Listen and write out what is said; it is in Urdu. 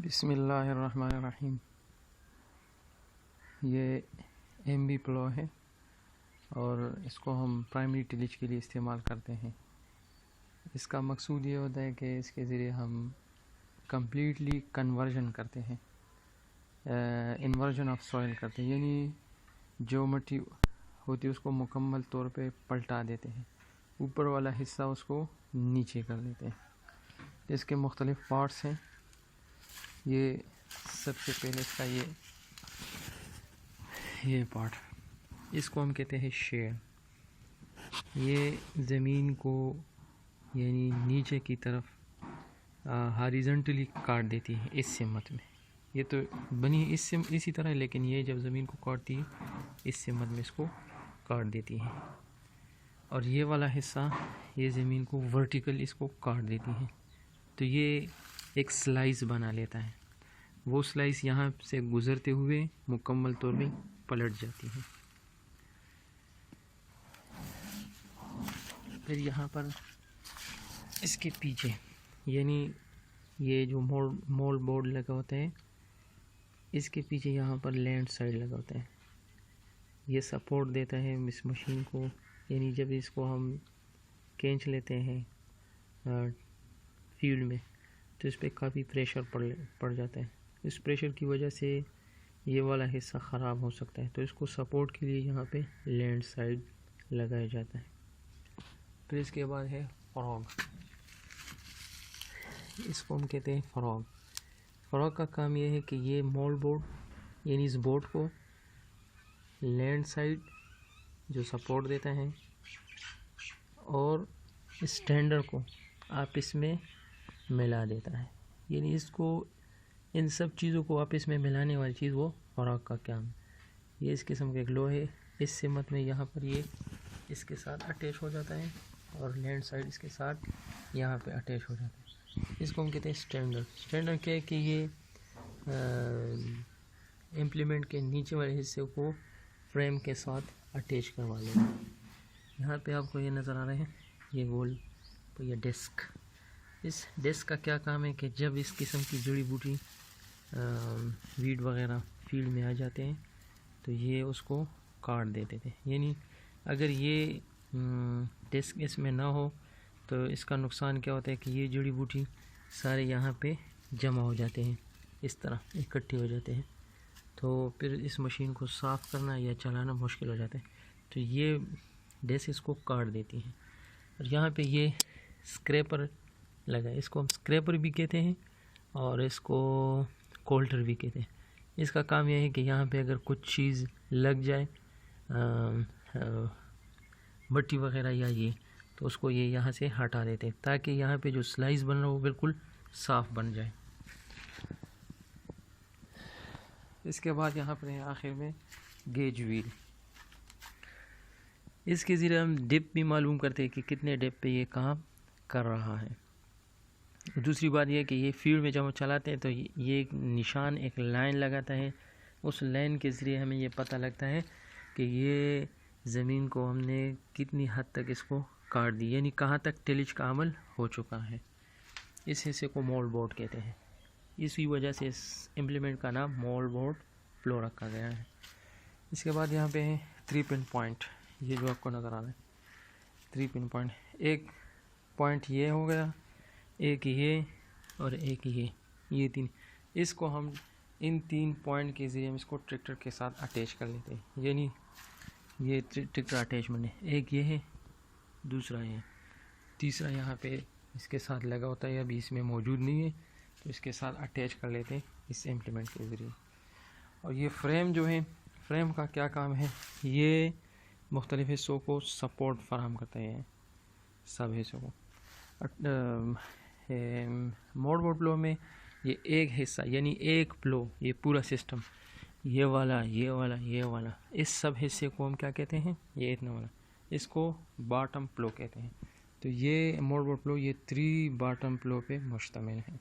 بسم اللہ الرحمن الرحیم۔ یہ ایم بی پلو ہے اور اس کو ہم پرائمری ٹیلج کے لیے استعمال کرتے ہیں۔ اس کا مقصود یہ ہوتا ہے کہ اس کے ذریعے ہم کمپلیٹلی کنورژن کرتے ہیں، انورژن آف سوئل کرتے ہیں، یعنی جو مٹی ہوتی ہے اس کو مکمل طور پہ پلٹا دیتے ہیں، اوپر والا حصہ اس کو نیچے کر دیتے ہیں۔ اس کے مختلف پارٹس ہیں۔ یہ سب سے پہلے اس کا یہ پارٹ، اس کو ہم کہتے ہیں شیئر۔ یہ زمین کو یعنی نیچے کی طرف ہاریزنٹلی کاٹ دیتی ہے اس سمت میں۔ یہ تو بنی اسی طرح، لیکن یہ جب زمین کو کاٹتی ہے اس سمت میں اس کو کاٹ دیتی ہے، اور یہ والا حصہ یہ زمین کو ورٹیکل اس کو کاٹ دیتی ہے، تو یہ ایک سلائس بنا لیتا ہے۔ وہ سلائس یہاں سے گزرتے ہوئے مکمل طور پہ پلٹ جاتی ہے۔ پھر یہاں پر اس کے پیچھے یعنی یہ جو مول بورڈ لگا ہوتا ہے، اس کے پیچھے یہاں پر لینڈ سائڈ لگا ہوتا ہے۔ یہ سپورٹ دیتا ہے اس مشین کو، یعنی جب اس کو ہم کھینچ لیتے ہیں فیلڈ میں تو اس پہ کافی پریشر پڑ جاتا ہے۔ اس پریشر کی وجہ سے یہ والا حصہ خراب ہو سکتا ہے، تو اس کو سپورٹ کے لیے یہاں پہ لینڈ سائڈ لگایا جاتا ہے۔ پھر اس کے بعد ہے فراغ۔ اس کو ہم کہتے ہیں فراغ۔ فراغ کا کام یہ ہے کہ یہ مول بورڈ یعنی اس بورڈ کو لینڈ سائڈ جو سپورٹ دیتا ہے اور اس ٹینڈر کو آپس میں ملا دیتا ہے، یعنی اس کو ان سب چیزوں کو آپس میں ملانے والی چیز وہ فراغ کا کام ہے۔ یہ اس قسم کا ایک لوہے اس سمت میں یہاں پر یہ اس کے ساتھ اٹیچ ہو جاتا ہے، اور لینڈ سائڈ اس کے ساتھ یہاں پہ اٹیچ ہو جاتا ہے۔ اس کو ہم کہتے ہیں سٹینڈر۔ سٹینڈر کیا ہے کہ یہ امپلیمنٹ کے نیچے والے حصے کو فریم کے ساتھ اٹیچ کروا لیتے ہیں۔ یہاں پہ آپ کو یہ نظر آ رہے ہیں یہ گول یہ ڈسک۔ اس ڈسک کا کیا کام ہے کہ جب اس قسم کی جڑی بوٹی ویڈ وغیرہ فیلڈ میں آ جاتے ہیں تو یہ اس کو کاٹ دیتے تھے، یعنی اگر یہ ڈسک اس میں نہ ہو تو اس کا نقصان کیا ہوتا ہے کہ یہ جڑی بوٹی سارے یہاں پہ جمع ہو جاتے ہیں، اس طرح اکٹھے ہو جاتے ہیں، تو پھر اس مشین کو صاف کرنا یا چلانا مشکل ہو جاتا ہے، تو یہ ڈسک اس کو کاٹ دیتی ہے۔ اور یہاں پہ یہ اسکریپر لگا ہے، اس کو ہم اسکریپر بھی کہتے ہیں اور اس کو کولٹر بھی کہتے ہیں۔ اس کا کام یہ ہے کہ یہاں پہ اگر کچھ چیز لگ جائے مٹی وغیرہ یا یہ، تو اس کو یہ یہاں سے ہٹا دیتے ہیں تاکہ یہاں پہ جو سلائس بن رہا ہو وہ بالکل صاف بن جائے۔ اس کے بعد یہاں پر آخر میں گیج ویل۔ اس کے ذریعے ہم ڈپ بھی معلوم کرتے ہیں کہ کتنے ڈپ پہ یہ کام کر رہا ہے۔ دوسری بات یہ ہے کہ یہ فیلڈ میں جب ہم چلاتے ہیں تو یہ ایک نشان ایک لائن لگاتا ہے، اس لائن کے ذریعے ہمیں یہ پتہ لگتا ہے کہ یہ زمین کو ہم نے کتنی حد تک اس کو کاٹ دی، یعنی کہاں تک ٹیلج کا عمل ہو چکا ہے۔ اس حصے کو مول بورڈ کہتے ہیں، اسی وجہ سے اس امپلیمنٹ کا نام مول بورڈ پلو رکھا گیا ہے۔ اس کے بعد یہاں پہ ہے 3 پن پوائنٹ، یہ جو آپ کو نظر آ رہا ہے 3 پن پوائنٹ۔ ایک پوائنٹ یہ ہو گیا، ایک یہ اور ایک یہ 3۔ اس کو ہم ان 3 پوائنٹ کے ذریعے ہم اس کو ٹریکٹر کے ساتھ اٹیچ کر لیتے ہیں، یعنی یہ ٹریکٹر اٹیچمنٹ ہے۔ ایک یہ ہے، دوسرا یہ، تیسرا یہاں پہ اس کے ساتھ لگا ہوتا ہے، ابھی اس میں موجود نہیں ہے، تو اس کے ساتھ اٹیچ کر لیتے ہیں اس امپلیمنٹ کے ذریعے۔ اور یہ فریم جو ہے، فریم کا کیا کام ہے، یہ مختلف حصوں کو سپورٹ فراہم کرتا ہے، سب حصوں کو۔ مول بورڈ پلو میں یہ ایک حصہ یعنی ایک پلو، یہ پورا سسٹم، یہ والا یہ والا یہ والا، اس سب حصے کو ہم کیا کہتے ہیں، یہ اتنا والا، اس کو باٹم پلو کہتے ہیں۔ تو یہ مول بورڈ پلو یہ 3 باٹم پلو پہ مشتمل ہے۔